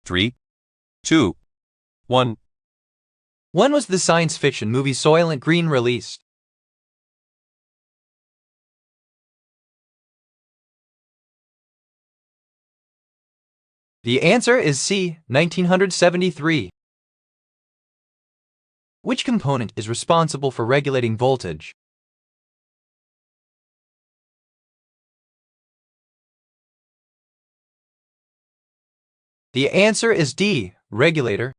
3, 2, 1. When was the science fiction movie Soylent Green released? The answer is C, 1973. Which component is responsible for regulating voltage? The answer is D, regulator.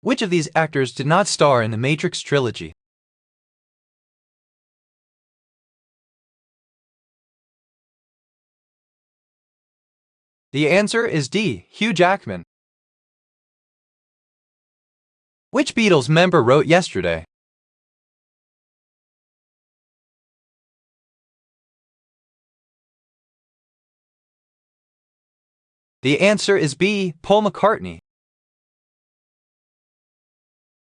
Which of these actors did not star in the Matrix trilogy? The answer is D, Hugh Jackman. Which Beatles member wrote Yesterday? The answer is B, Paul McCartney.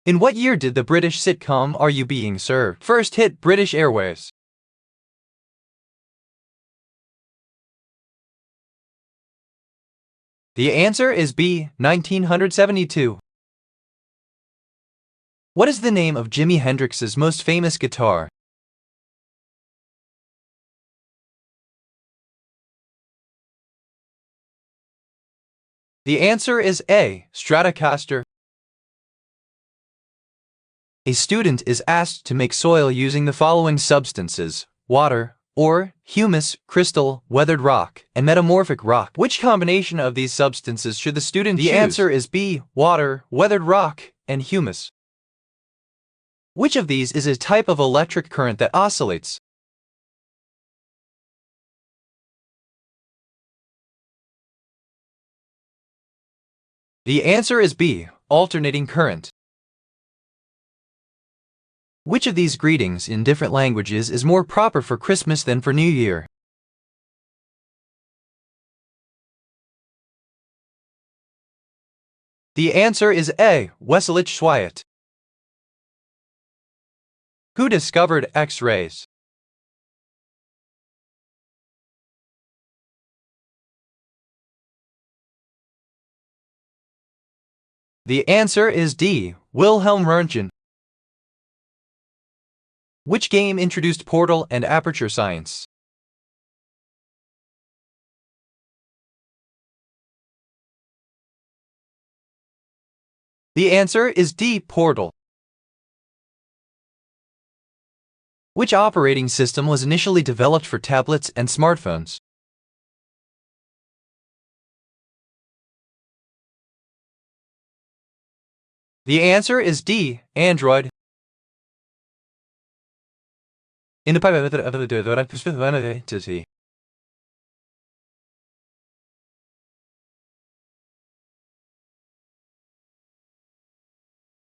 In what year did the British sitcom Are You Being Served first hit British Airways? The answer is B, 1972. What is the name of Jimi Hendrix's most famous guitar? The answer is A, Stratocaster. A student is asked to make soil using the following substances: water, ore, humus, crystal, weathered rock, and metamorphic rock. Which combination of these substances should the student choose? The answer is B, water, weathered rock, and humus. Which of these is a type of electric current that oscillates? The answer is B, alternating current. Which of these greetings in different languages is more proper for Christmas than for New Year? The answer is A, Wesselich Schweiat. Who discovered X-rays? The answer is D, Wilhelm Röntgen. Which game introduced portal and aperture science? The answer is D, Portal. Which operating system was initially developed for tablets and smartphones? The answer is D, Android. In the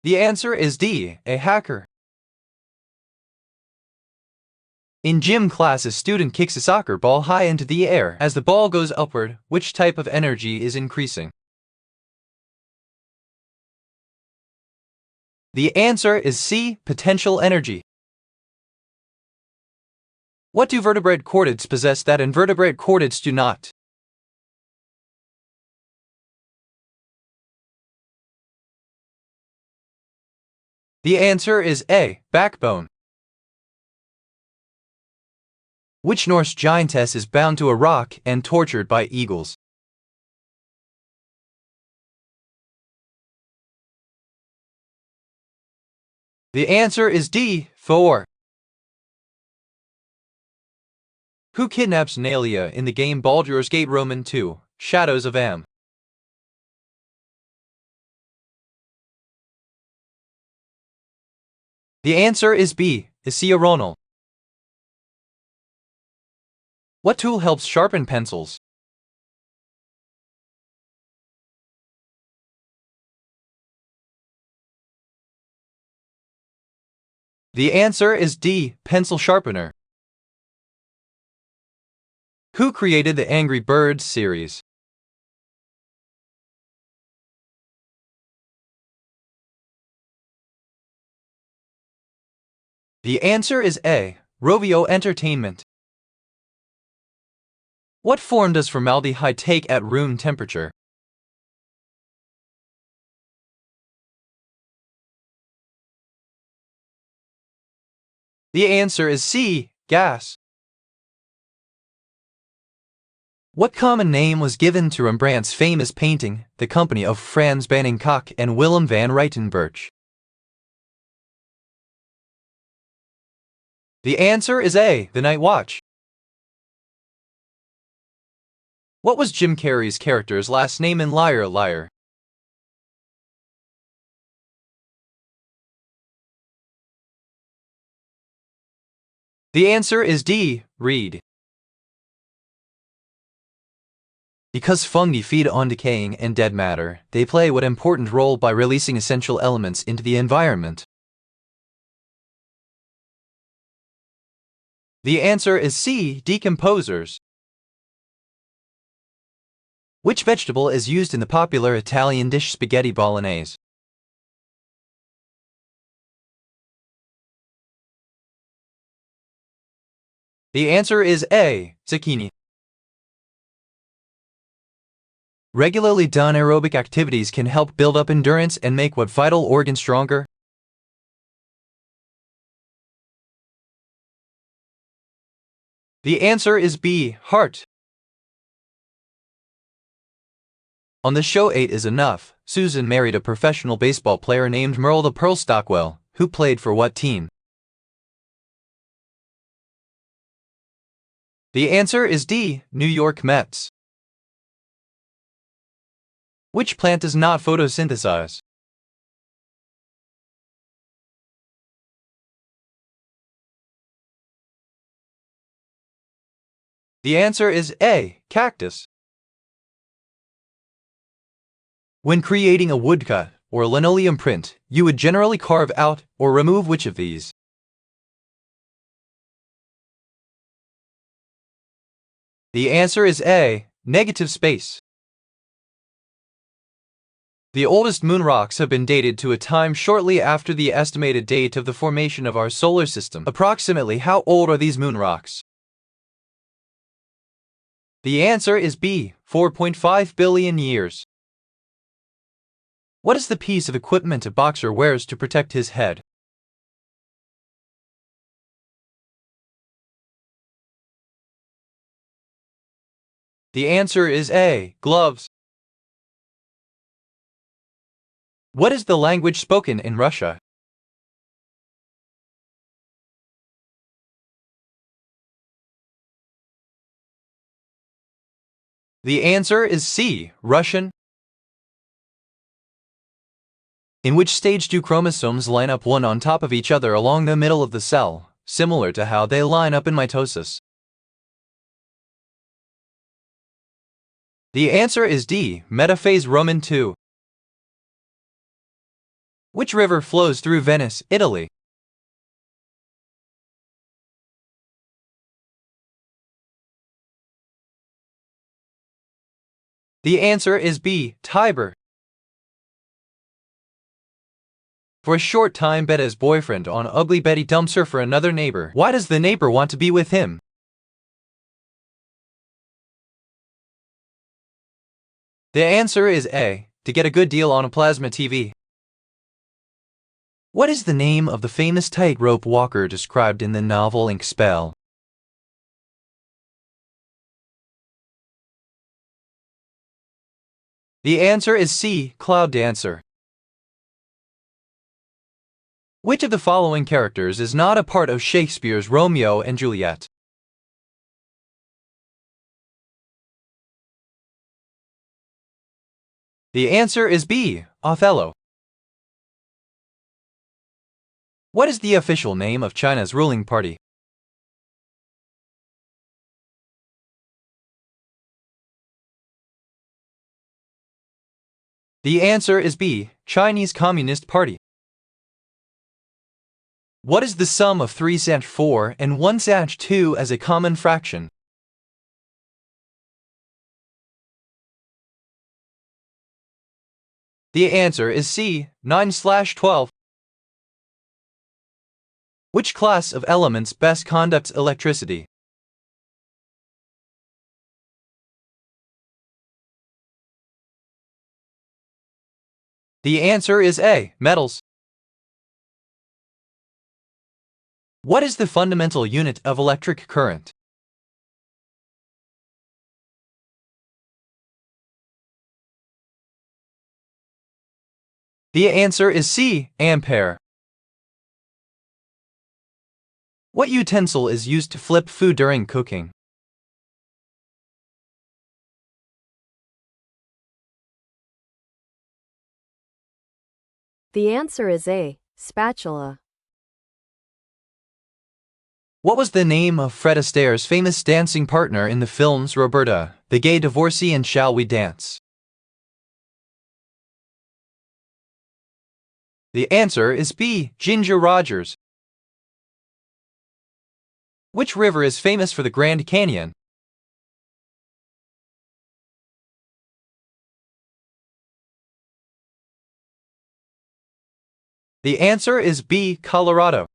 The answer is D, a hacker. In gym class, a student kicks a soccer ball high into the air. As the ball goes upward, which type of energy is increasing? The answer is C, potential energy. What do vertebrate chordates possess that invertebrate chordates do not? The answer is A, backbone. Which Norse giantess is bound to a rock and tortured by eagles? The answer is D, Thor. Who kidnaps Nalia in the game Baldur's Gate Roman 2, Shadows of Am? The answer is B, Isia Ronal. What tool helps sharpen pencils? The answer is D, pencil sharpener. Who created the Angry Birds series? The answer is A, Rovio Entertainment. What form does formaldehyde take at room temperature? The answer is C, gas. What common name was given to Rembrandt's famous painting, The Company of Frans Banningkok and Willem van Ruytenburch? The answer is A, The Night Watch. What was Jim Carrey's character's last name in Liar Liar? The answer is D, Reed. Because fungi feed on decaying and dead matter, they play what important role by releasing essential elements into the environment? The answer is C, decomposers. Which vegetable is used in the popular Italian dish spaghetti bolognese? The answer is A, zucchini. Regularly done aerobic activities can help build up endurance and make what vital organ stronger? The answer is B, heart. On the show 8 is Enough, Susan married a professional baseball player named Merle the Pearl Stockwell, who played for what team? The answer is D, New York Mets. Which plant does not photosynthesize? The answer is A, cactus. When creating a woodcut or linoleum print, you would generally carve out or remove which of these? The answer is A, negative space. The oldest moon rocks have been dated to a time shortly after the estimated date of the formation of our solar system. Approximately how old are these moon rocks? The answer is B, 4.5 billion years. What is the piece of equipment a boxer wears to protect his head? The answer is A, gloves. What is the language spoken in Russia? The answer is C, Russian. In which stage do chromosomes line up one on top of each other along the middle of the cell, similar to how they line up in mitosis? The answer is D, metaphase Roman II. Which river flows through Venice, Italy? The answer is B, Tiber. For a short time, Betta's boyfriend on Ugly Betty dumps her for another neighbor. Why does the neighbor want to be with him? The answer is A, to get a good deal on a plasma TV. What is the name of the famous tightrope walker described in the novel Ink Spell? The answer is C, Cloud Dancer. Which of the following characters is not a part of Shakespeare's Romeo and Juliet? The answer is B, Othello. What is the official name of China's ruling party? The answer is B, Chinese Communist Party. What is the sum of 3-4 and 1-2 as a common fraction? The answer is C, 9/12. Which class of elements best conducts electricity? The answer is A. Metals. What is the fundamental unit of electric current? The answer is C. Ampere. What utensil is used to flip food during cooking? The answer is A. Spatula. What was the name of Fred Astaire's famous dancing partner in the films Roberta, The Gay Divorcee and Shall We Dance? The answer is B. Ginger Rogers. Which river is famous for the Grand Canyon? The answer is B. Colorado.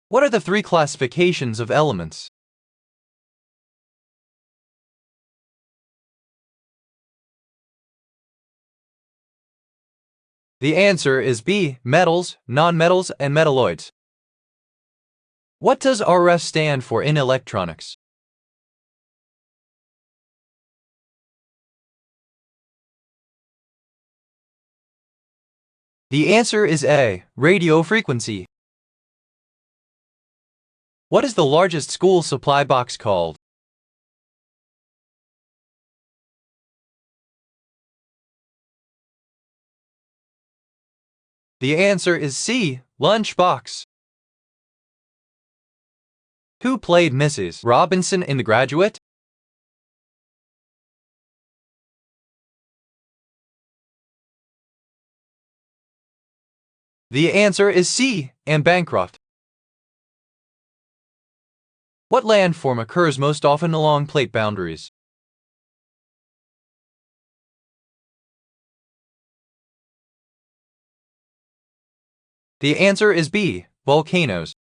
What are the three classifications of elements? The answer is B. Metals, nonmetals, and metalloids. What does RF stand for in electronics? The answer is A. Radio frequency. What is the largest school supply box called? The answer is C. Lunchbox. Who played Mrs. Robinson in The Graduate? The answer is C. Anne Bancroft. What landform occurs most often along plate boundaries? The answer is B. Volcanoes.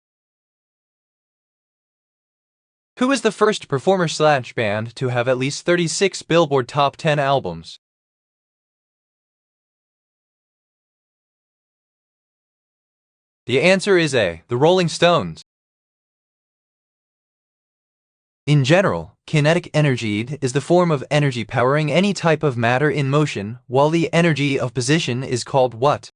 Who is the first performer/band to have at least 36 Billboard Top 10 albums? The answer is A. The Rolling Stones. In general, kinetic energy is the form of energy powering any type of matter in motion, while the energy of position is called what?